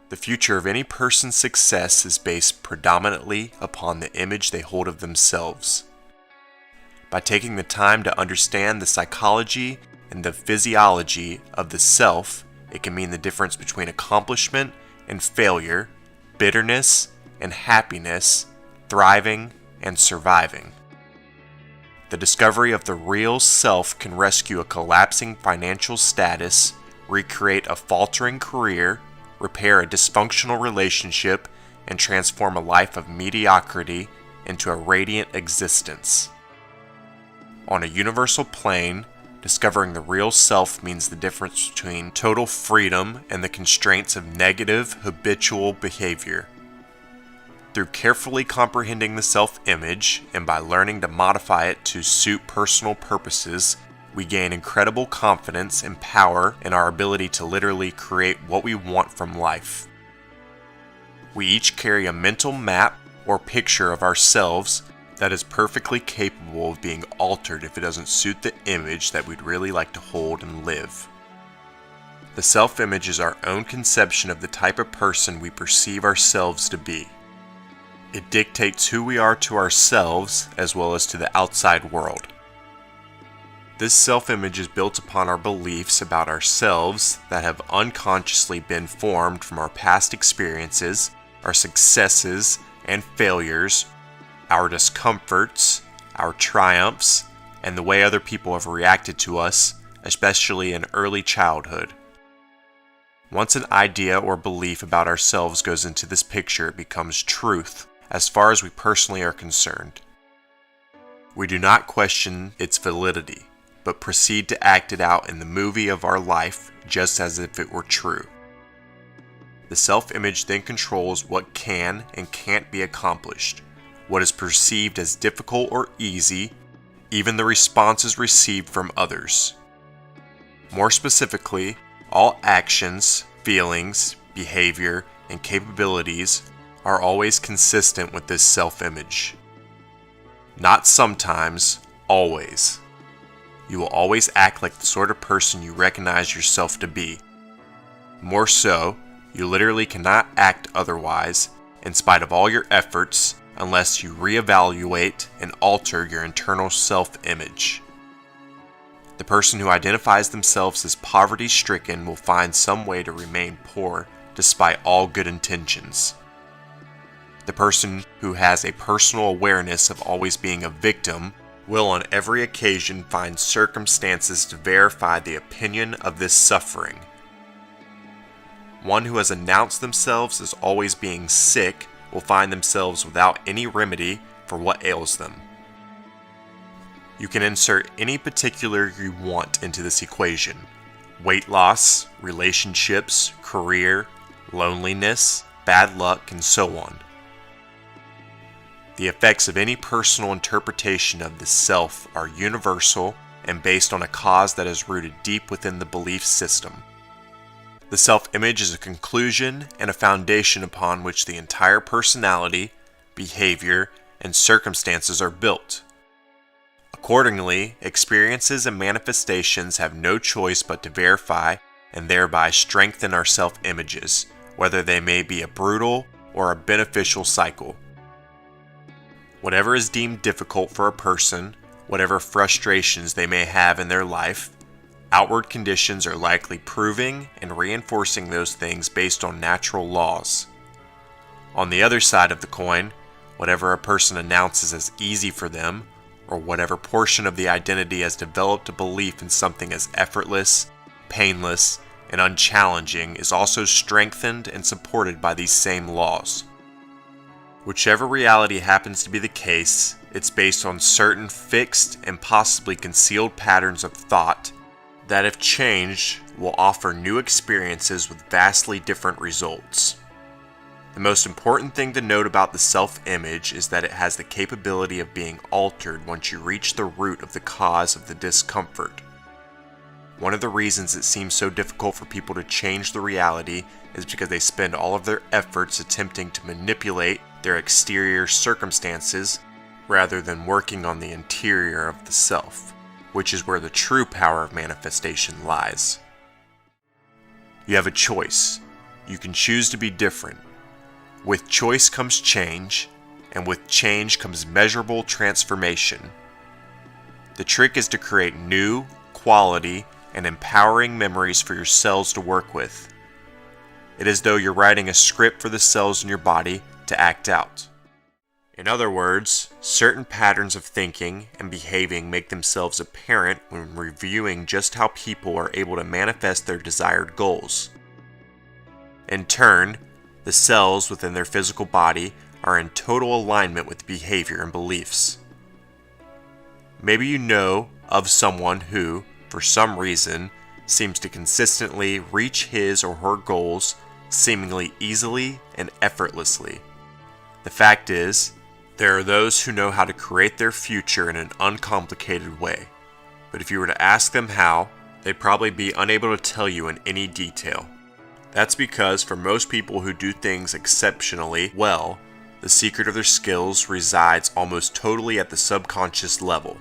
The future of any person's success is based predominantly upon the image they hold of themselves. By taking the time to understand the psychology and the physiology of the self, it can mean the difference between accomplishment and failure, bitterness and happiness, thriving and surviving. The discovery of the real self can rescue a collapsing financial status, recreate a faltering career, repair a dysfunctional relationship, and transform a life of mediocrity into a radiant existence. On a universal plane, discovering the real self means the difference between total freedom and the constraints of negative, habitual behavior. Through carefully comprehending the self-image and by learning to modify it to suit personal purposes, we gain incredible confidence and power in our ability to literally create what we want from life. We each carry a mental map or picture of ourselves that is perfectly capable of being altered if it doesn't suit the image that we'd really like to hold and live. The self-image is our own conception of the type of person we perceive ourselves to be. It dictates who we are to ourselves as well as to the outside world. This self-image is built upon our beliefs about ourselves that have unconsciously been formed from our past experiences, our successes and failures, our discomforts, our triumphs, and the way other people have reacted to us, especially in early childhood. Once an idea or belief about ourselves goes into this picture, it becomes truth as far as we personally are concerned. We do not question its validity, but proceed to act it out in the movie of our life just as if it were true. The self-image then controls what can and can't be accomplished, what is perceived as difficult or easy, even the responses received from others. More specifically, all actions, feelings, behavior, and capabilities are always consistent with this self-image. Not sometimes, always. You will always act like the sort of person you recognize yourself to be. More so, you literally cannot act otherwise, in spite of all your efforts, unless you reevaluate and alter your internal self-image. The person who identifies themselves as poverty-stricken will find some way to remain poor despite all good intentions. The person who has a personal awareness of always being a victim will on every occasion find circumstances to verify the opinion of this suffering. One who has announced themselves as always being sick will find themselves without any remedy for what ails them. You can insert any particular you want into this equation: weight loss, relationships, career, loneliness, bad luck, and so on. The effects of any personal interpretation of the self are universal and based on a cause that is rooted deep within the belief system. The self-image is a conclusion and a foundation upon which the entire personality, behavior, and circumstances are built. Accordingly, experiences and manifestations have no choice but to verify and thereby strengthen our self-images, whether they may be a brutal or a beneficial cycle. Whatever is deemed difficult for a person, whatever frustrations they may have in their life, outward conditions are likely proving and reinforcing those things based on natural laws. On the other side of the coin, whatever a person announces as easy for them, or whatever portion of the identity has developed a belief in something as effortless, painless, and unchallenging, is also strengthened and supported by these same laws. Whichever reality happens to be the case, it's based on certain fixed and possibly concealed patterns of thought that, if changed, will offer new experiences with vastly different results. The most important thing to note about the self-image is that it has the capability of being altered once you reach the root of the cause of the discomfort. One of the reasons it seems so difficult for people to change the reality is because they spend all of their efforts attempting to manipulate their exterior circumstances rather than working on the interior of the self, which is where the true power of manifestation lies. You have a choice. you can choose to be different. With choice comes change, and with change comes measurable transformation. The trick is to create new, quality, and empowering memories for your cells to work with. It is as though you're writing a script for the cells in your body to act out. In other words, certain patterns of thinking and behaving make themselves apparent when reviewing just how people are able to manifest their desired goals. In turn, the cells within their physical body are in total alignment with behavior and beliefs. Maybe you know of someone who, for some reason, seems to consistently reach his or her goals seemingly easily and effortlessly. The fact is, there are those who know how to create their future in an uncomplicated way, but if you were to ask them how, they'd probably be unable to tell you in any detail. That's because for most people who do things exceptionally well, the secret of their skills resides almost totally at the subconscious level.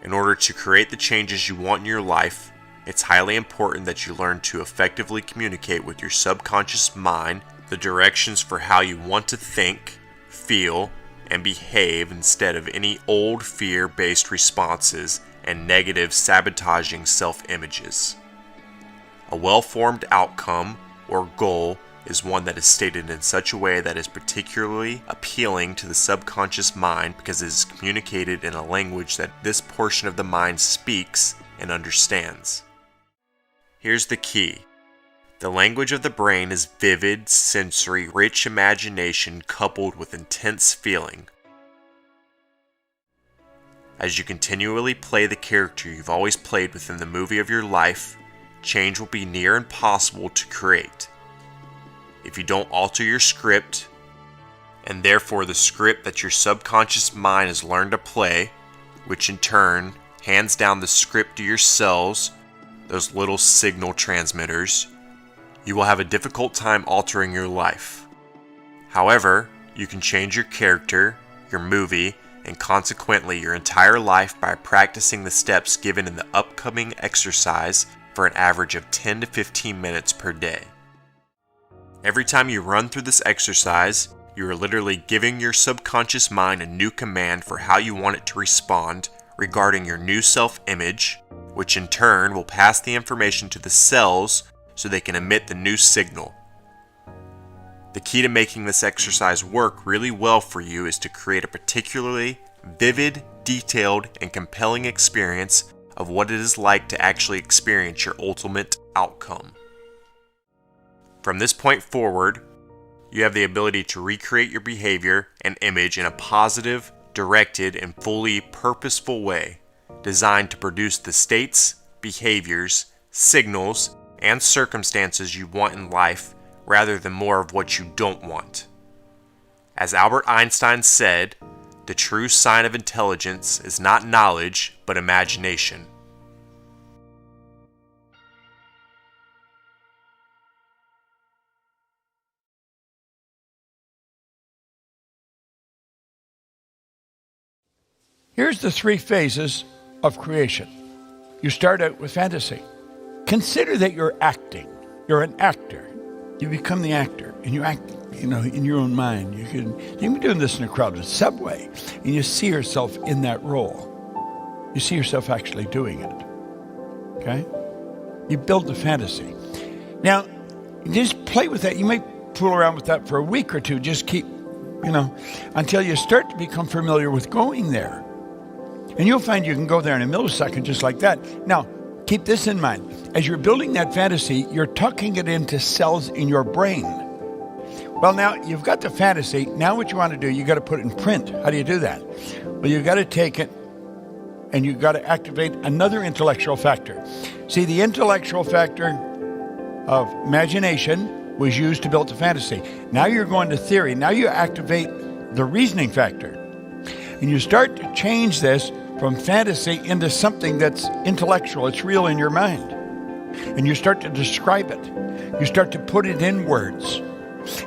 In order to create the changes you want in your life, it's highly important that you learn to effectively communicate with your subconscious mind the directions for how you want to think, feel, and behave instead of any old fear-based responses and negative sabotaging self-images. A well-formed outcome or goal is one that is stated in such a way that is particularly appealing to the subconscious mind because it is communicated in a language that this portion of the mind speaks and understands. Here's the key. The language of the brain is vivid, sensory, rich imagination coupled with intense feeling. As you continually play the character you've always played within the movie of your life, change will be near impossible to create. If you don't alter your script, and therefore the script that your subconscious mind has learned to play, which in turn hands down the script to your cells, those little signal transmitters, you will have a difficult time altering your life. However, you can change your character, your movie, and consequently your entire life by practicing the steps given in the upcoming exercise for an average of 10 to 15 minutes per day. Every time you run through this exercise, you are literally giving your subconscious mind a new command for how you want it to respond regarding your new self-image, which in turn will pass the information to the cells so they can emit the new signal. The key to making this exercise work really well for you is to create a particularly vivid, detailed, and compelling experience of what it is like to actually experience your ultimate outcome. From this point forward, you have the ability to recreate your behavior and image in a positive, directed, and fully purposeful way, designed to produce the states, behaviors, signals, and circumstances you want in life rather than more of what you don't want. As Albert Einstein said, the true sign of intelligence is not knowledge, but imagination. Here's the 3 phases of creation. You start out with fantasy. Consider that you're acting. You're an actor. You become the actor, and you act, in your own mind. You can be doing this in a crowded subway, and you see yourself in that role. You see yourself actually doing it. Okay? You build the fantasy. Now, you just play with that. You might fool around with that for a week or two. Just keep, until you start to become familiar with going there. And you'll find you can go there in a millisecond just like that. Now, keep this in mind. As you're building that fantasy, you're tucking it into cells in your brain. Well, now, you've got the fantasy. Now what you want to do, you got to put it in print. How do you do that? Well, you got to take it and you got to activate another intellectual factor. See, the intellectual factor of imagination was used to build the fantasy. Now you're going to theory. Now you activate the reasoning factor. And you start to change this from fantasy into something that's intellectual. It's real in your mind. And you start to describe it. You start to put it in words.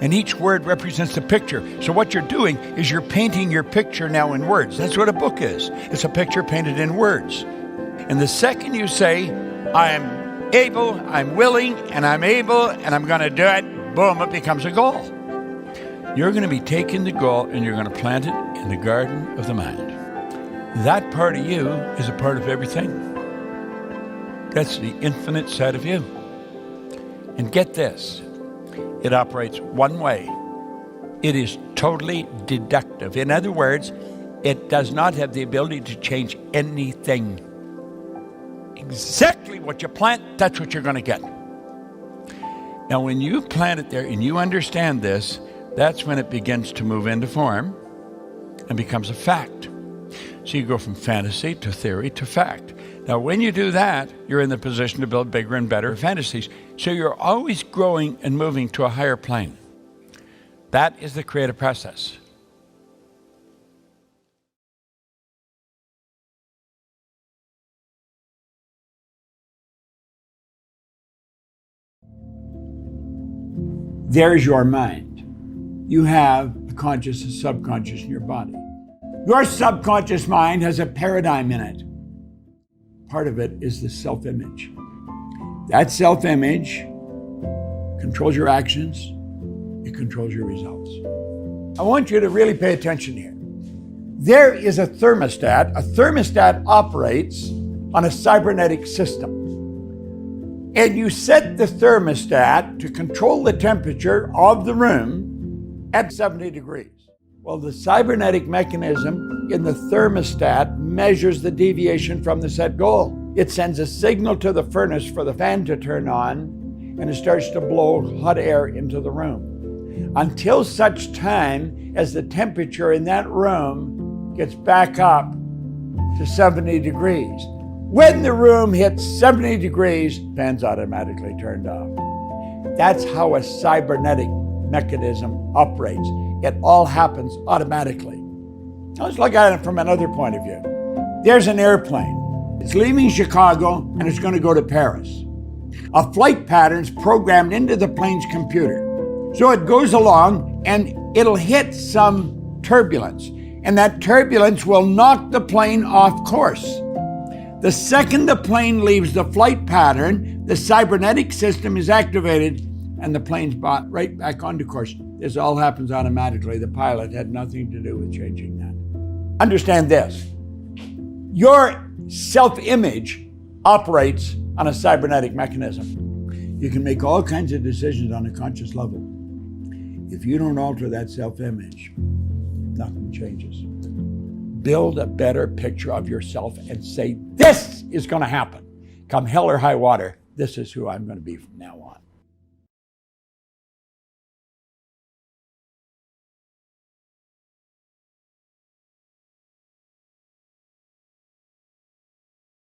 And each word represents a picture. So what you're doing is you're painting your picture now in words. That's what a book is. It's a picture painted in words. And the second you say, I'm able, I'm willing, and I'm able, and I'm going to do it. Boom, it becomes a goal. You're going to be taking the goal and you're going to plant it in the garden of the mind. That part of you is a part of everything. That's the infinite side of you. And get this, it operates one way. It is totally deductive. In other words, it does not have the ability to change anything. Exactly what you plant, that's what you're going to get. Now, when you plant it there and you understand this, that's when it begins to move into form and becomes a fact. So you go from fantasy to theory to fact. Now, when you do that, you're in the position to build bigger and better fantasies. So you're always growing and moving to a higher plane. That is the creative process. There's your mind. You have a conscious and subconscious in your body. Your subconscious mind has a paradigm in it. Part of it is the self-image. That self-image controls your actions. It controls your results. I want you to really pay attention here. There is a thermostat. A thermostat operates on a cybernetic system. And you set the thermostat to control the temperature of the room at 70 degrees. Well, the cybernetic mechanism in the thermostat measures the deviation from the set goal. It sends a signal to the furnace for the fan to turn on, and it starts to blow hot air into the room. Until such time as the temperature in that room gets back up to 70 degrees. When the room hits 70 degrees, fan's automatically turned off. That's how a cybernetic mechanism operates. It all happens automatically. Now let's look at it from another point of view. There's an airplane. It's leaving Chicago and it's going to go to Paris. A flight pattern's programmed into the plane's computer. So it goes along and it'll hit some turbulence. And that turbulence will knock the plane off course. The second the plane leaves the flight pattern, the cybernetic system is activated and the plane's brought right back onto course. This all happens automatically. The pilot had nothing to do with changing that. Understand this. Your self-image operates on a cybernetic mechanism. You can make all kinds of decisions on a conscious level. If you don't alter that self-image, nothing changes. Build a better picture of yourself and say, this is going to happen. Come hell or high water, this is who I'm going to be from now on.